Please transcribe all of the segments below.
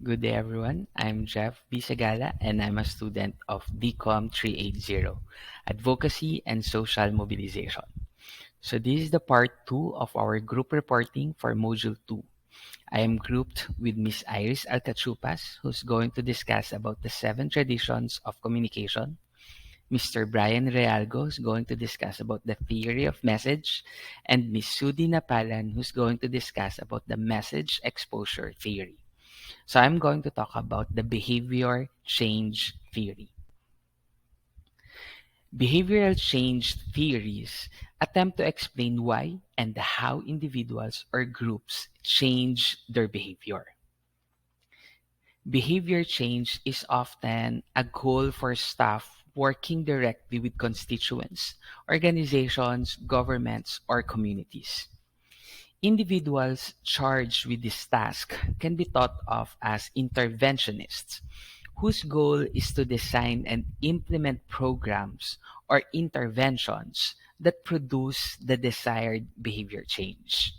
Good day, everyone. I'm Jeff Bisagala, and I'm a student of DCOM 380, Advocacy and Social Mobilization. So this is the part 2 of our group reporting for Module 2. I am grouped with Miss Iris Alcachupas, who's going to discuss about the 7 traditions of communication. Mr. Brian Realgo is going to discuss about the theory of message, and Miss Sudi Napalan, who's going to discuss about the message exposure theory. So I'm going to talk about the behavior change theory. Behavioral change theories attempt to explain why and how individuals or groups change their behavior. Behavior change is often a goal for staff working directly with constituents, organizations, governments, or communities. Individuals charged with this task can be thought of as interventionists, whose goal is to design and implement programs or interventions that produce the desired behavior change.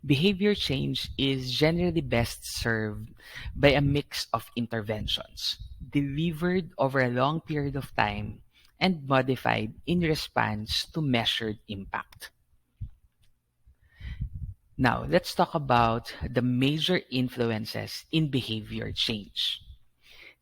Behavior change is generally best served by a mix of interventions delivered over a long period of time and modified in response to measured impact. Now, let's talk about the major influences in behavior change.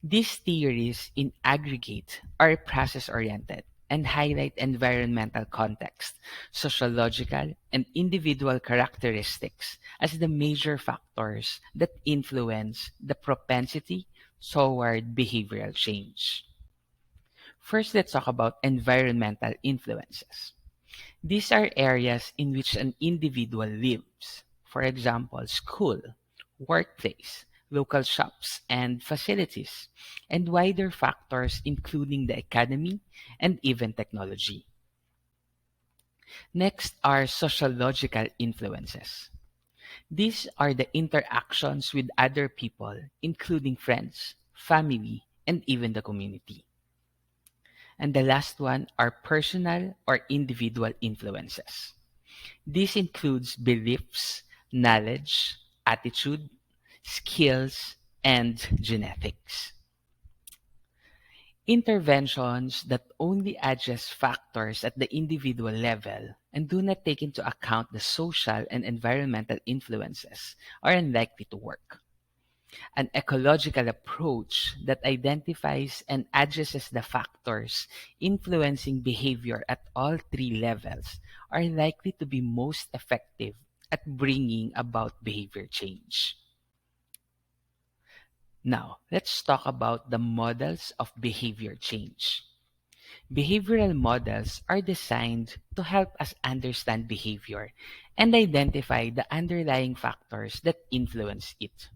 These theories in aggregate are process-oriented and highlight environmental context, sociological, and individual characteristics as the major factors that influence the propensity toward behavioral change. First, let's talk about environmental influences. These are areas in which an individual lives, for example, school, workplace, local shops and facilities, and wider factors including the economy and even technology. Next are sociological influences. These are the interactions with other people, including friends, family, and even the community. And the last one are personal or individual influences. This includes beliefs, knowledge, attitude, skills, and genetics. Interventions that only address factors at the individual level and do not take into account the social and environmental influences are unlikely to work. An ecological approach that identifies and addresses the factors influencing behavior at all three levels are likely to be most effective at bringing about behavior change. Now, let's talk about the models of behavior change. Behavioral models are designed to help us understand behavior and identify the underlying factors that influence it.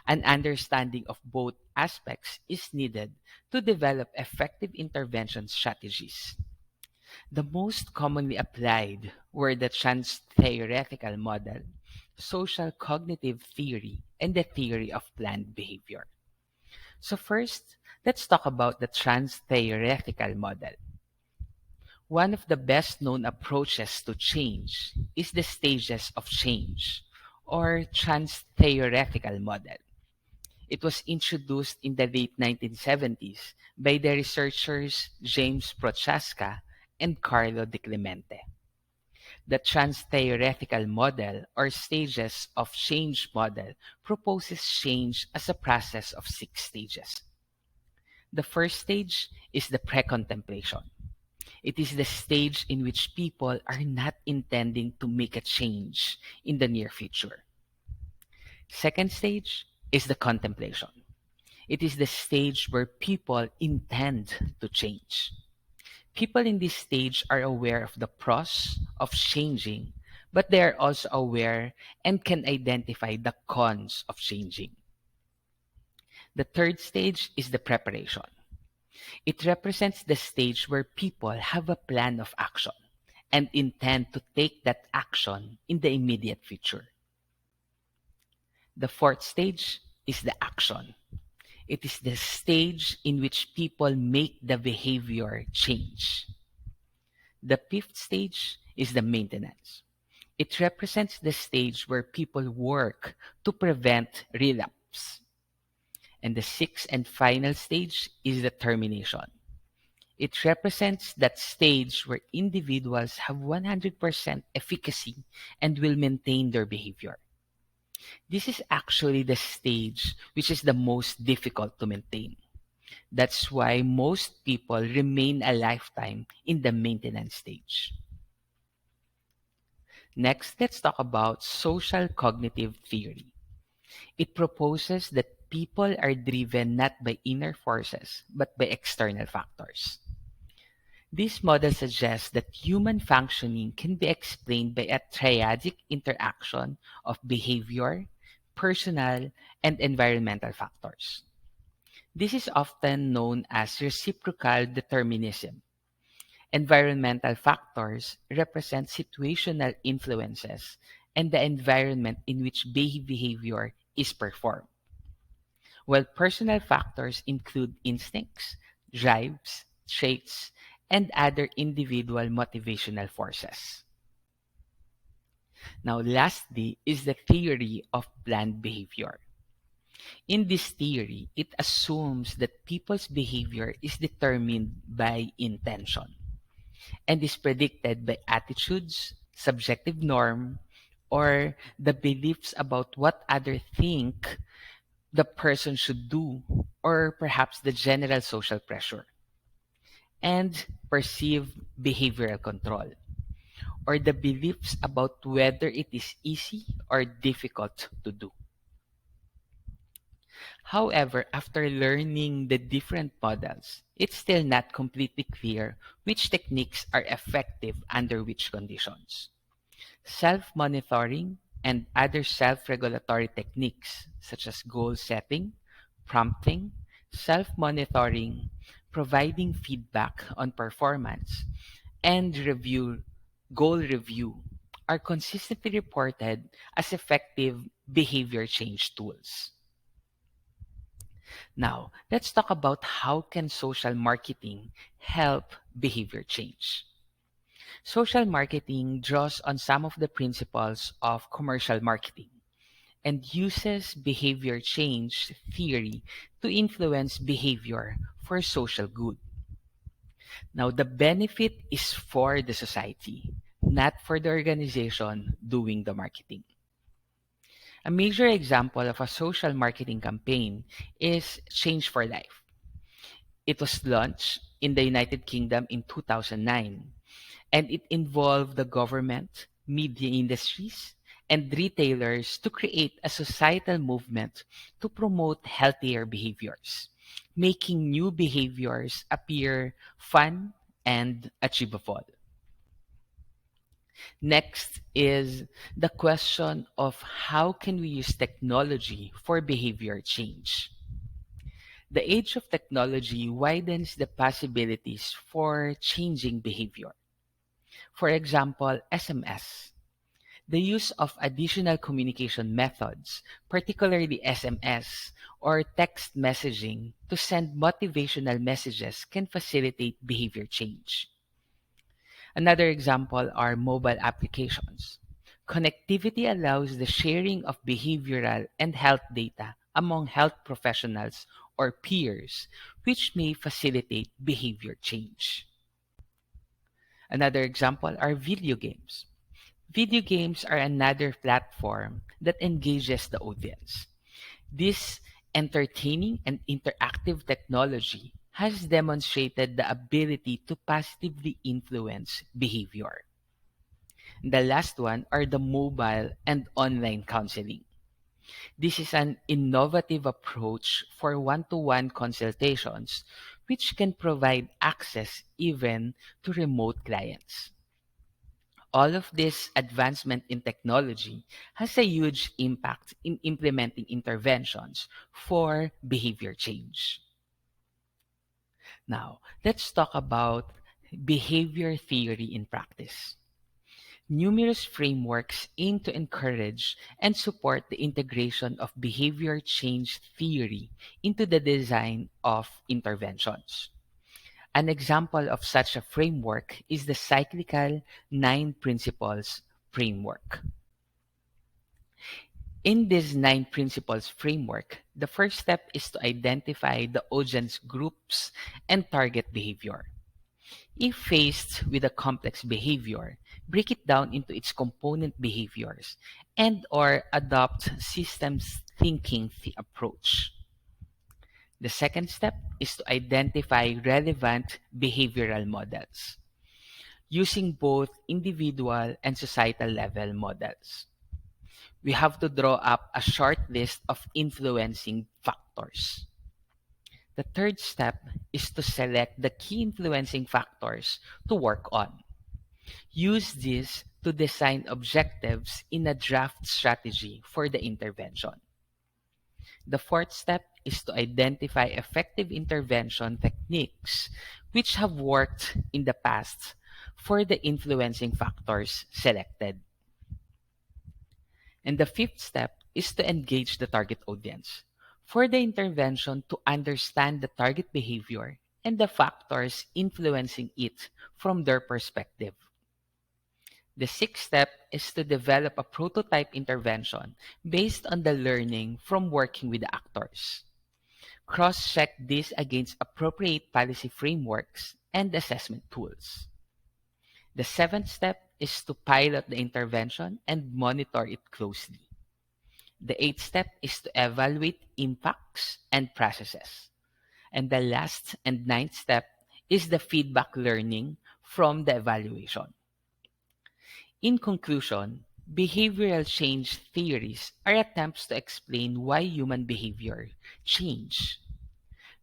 An understanding of both aspects is needed to develop effective intervention strategies. The most commonly applied were the trans-theoretical model, social cognitive theory, and the theory of planned behavior. So first, let's talk about the trans-theoretical model. One of the best-known approaches to change is the stages of change, or trans-theoretical model. It was introduced in the late 1970s by the researchers James Prochaska and Carlo Di Clemente. The trans-theoretical model or stages of change model proposes change as a process of 6 stages. The first stage is the pre-contemplation. It is the stage in which people are not intending to make a change in the near future. Second stage is the contemplation. It is the stage where people intend to change. People in this stage are aware of the pros of changing, but they are also aware and can identify the cons of changing. The third stage is the preparation. It represents the stage where people have a plan of action and intend to take that action in the immediate future. The fourth stage is the action. It is the stage in which people make the behavior change. The fifth stage is the maintenance. It represents the stage where people work to prevent relapse. And the sixth and final stage is the termination. It represents that stage where individuals have 100% efficacy and will maintain their behavior. This is actually the stage which is the most difficult to maintain. That's why most people remain a lifetime in the maintenance stage. Next, let's talk about social cognitive theory. It proposes that people are driven not by inner forces, but by external factors. This model suggests that human functioning can be explained by a triadic interaction of behavior, personal, and environmental factors. This is often known as reciprocal determinism. Environmental factors represent situational influences and the environment in which behavior is performed, while personal factors include instincts, drives, traits, and other individual motivational forces. Now, lastly, is the theory of planned behavior. In this theory, it assumes that people's behavior is determined by intention and is predicted by attitudes, subjective norm, or the beliefs about what others think the person should do, or perhaps the general social pressure, and perceived behavioral control, or the beliefs about whether it is easy or difficult to do. However, after learning the different models, it's still not completely clear which techniques are effective under which conditions. Self-monitoring and other self-regulatory techniques such as goal setting, prompting, self-monitoring, providing feedback on performance, and goal review are consistently reported as effective behavior change tools. Now, let's talk about how can social marketing help behavior change. Social marketing draws on some of the principles of commercial marketing and uses behavior change theory to influence behavior for social good. Now, the benefit is for the society, not for the organization doing the marketing. A major example of a social marketing campaign is Change for Life. It was launched in the United Kingdom in 2009, and it involved the government, media industries, and retailers to create a societal movement to promote healthier behaviors, making new behaviors appear fun and achievable. Next is the question of how can we use technology for behavior change. The age of technology widens the possibilities for changing behavior. For example, SMS. The use of additional communication methods, particularly SMS or text messaging, to send motivational messages can facilitate behavior change. Another example are mobile applications. Connectivity allows the sharing of behavioral and health data among health professionals or peers, which may facilitate behavior change. Another example are video games. Video games are another platform that engages the audience. This entertaining and interactive technology has demonstrated the ability to positively influence behavior. The last one are the mobile and online counseling. This is an innovative approach for one-to-one consultations, which can provide access even to remote clients. All of this advancement in technology has a huge impact in implementing interventions for behavior change. Now, let's talk about behavior theory in practice. Numerous frameworks aim to encourage and support the integration of behavior change theory into the design of interventions. An example of such a framework is the cyclical 9 principles framework. In this 9 principles framework, the first step is to identify the audience groups and target behavior. If faced with a complex behavior, break it down into its component behaviors and or adopt systems thinking approach. The second step is to identify relevant behavioral models using both individual and societal level models. We have to draw up a short list of influencing factors. The third step is to select the key influencing factors to work on. Use this to design objectives in a draft strategy for the intervention. The fourth step is to identify effective intervention techniques which have worked in the past for the influencing factors selected. And the fifth step is to engage the target audience for the intervention to understand the target behavior and the factors influencing it from their perspective. The sixth step is to develop a prototype intervention based on the learning from working with the actors. Cross-check this against appropriate policy frameworks and assessment tools. The seventh step is to pilot the intervention and monitor it closely. The eighth step is to evaluate impacts and processes. And the last and ninth step is the feedback learning from the evaluation. In conclusion, behavioral change theories are attempts to explain why human behavior change.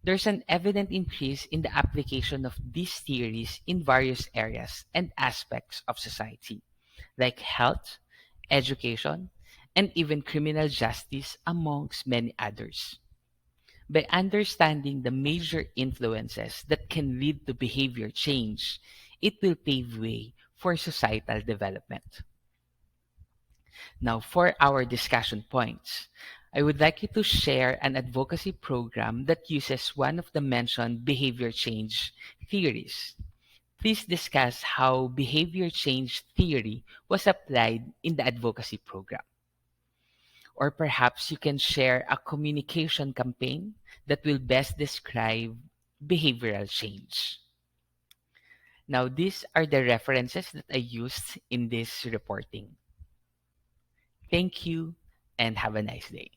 There's an evident increase in the application of these theories in various areas and aspects of society, like health, education, and even criminal justice, amongst many others. By understanding the major influences that can lead to behavior change, it will pave way for societal development. Now, for our discussion points, I would like you to share an advocacy program that uses one of the mentioned behavior change theories. Please discuss how behavior change theory was applied in the advocacy program. Or perhaps you can share a communication campaign that will best describe behavioral change. Now, these are the references that I used in this reporting. Thank you and have a nice day.